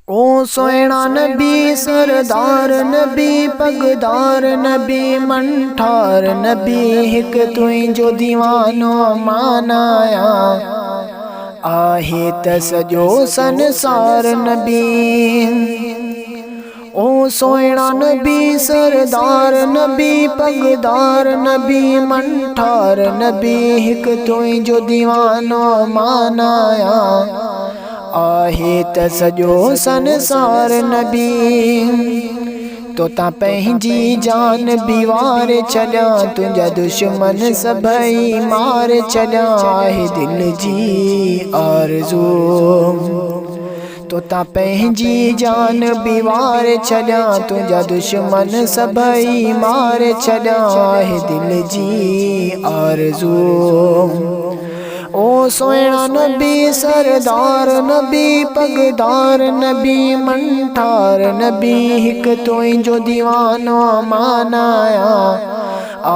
ओ सोहणा नबी सरदार नबी पगदार नबी मंठार नबी हिक तुंहिंजो दीवानो मानाया आहे त सॼो संसार नबी। ओ सोहणा नबी सरदार नबी पगदार नबी मंठार नबी हिक तुंहिंजो दीवानो मानाया आहे त सॼो संसार नबी। तो ता पंहिंजी जान भी वार छॾिया तुंहिंजा दुश्मन सभई मार छॾिया आहे दिल जी आरज़ू। तो ता पंहिंजी जान भी वार छॾिया तुंहिंजा दुश्मन सभई मार छॾिया आहे दिल जी आरज़ू। ओ सोहणा नबी सरदार नबी पगदार नबी मंठार नबी हिक तुंहिंजो दीवानो मानाया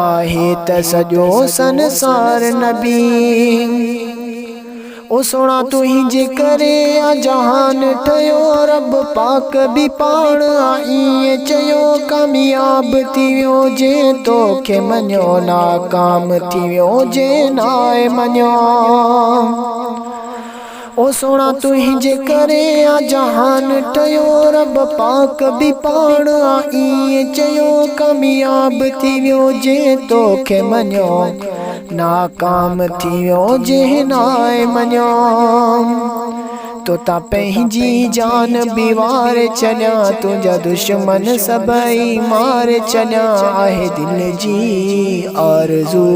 आहे त सॼो संसार नबी। ओ सोना तुंहिंजे करे आ जहान ठहियो रब पाक भी पाण ईअं चयो कामयाब थी वियो जे तोखे मञियो नाकाम थी वियो जे नाए मञियो। ओ सोना तुंहिंजे करे आ जहान ठहियो रब पाक भी पाण ईअं चयो कामयाब थी वियो जे तोखे मञियो नाकाम थी वियो जे नाए मञियो। तो ता पंहिंजी जान भी वार छॾिया तुंहिंजा दुश्मन सभई मार छॾिया आहे दिल जी आरज़ू।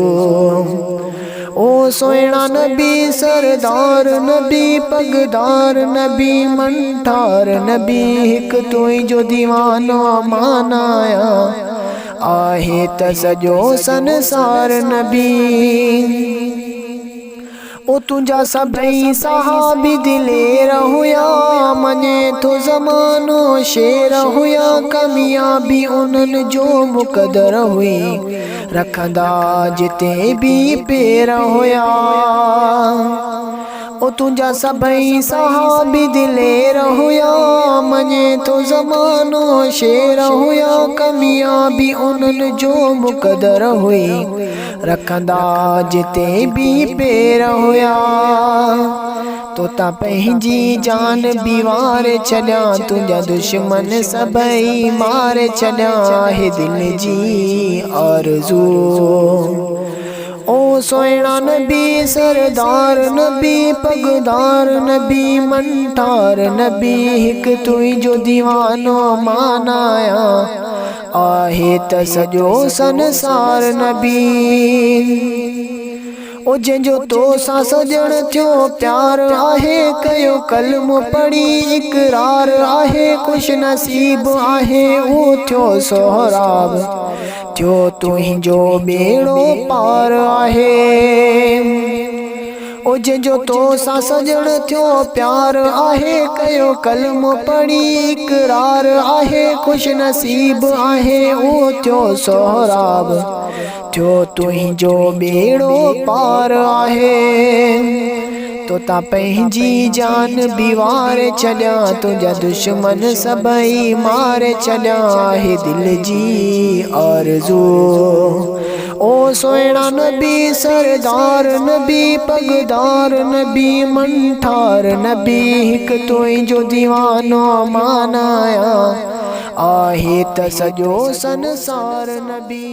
ओ सोहणा नबी सरदार नबी पगदार नबी मंठार नबी हिक तुंहिंजो दीवानो मानाया आहे त सॼो संसार नबी। ओ तुंहिंजा सभई सहाबी दिलेर हुया मञे थो ज़मानो शेर हुया कामयाबी उन्हनि जो मुक़दर हुई रखंदा जिते भी पेर हुया। ओ तुंहिंजा सभई सहाबी दिलेर हुया मञे थो ज़मानो शेर हुया कामयाबी उन्हनि जो मुक़दर हुई रखंदा जिते भी पेर हुया। तो ता पंहिंजी जान भी वार छॾिया तुंहिंजा दुश्मन सभई मार छॾिया आहे दिल जी आरज़ू। ओ सोहणा नबी सरदार नबी पगदार नबी मंठार नबी हिक तुंहिंजो दीवानो मानाया आहे त सॼो संसार नबी। ओ जंहिंजो तो सां सजण थियो प्यार आहे कयो कलम पढ़ी इकरार आहे खुश नसीब आहे उहो थियो सोहराब थियो तुंहिंजो बेड़ो पार आहे। ओ जंहिंजो तो सां सजण थियो प्यार आहे कयो कलम पढ़ी इकरार आहे खुश नसीब आहे उहो थियो सोहराब थियो तुंहिंजो बेड़ो पार आहे। तो ता पंहिंजी जान भी वार छॾिया तुंहिंजा दुश्मन सभई मार छॾिया आहे दिल जी आरज़ू। ओ सोहणा नबी सरदार नबी पगदार नबी मंठार नबी हिक तुंहिंजो दीवानो मानाया आहे त सॼो संसार नबी।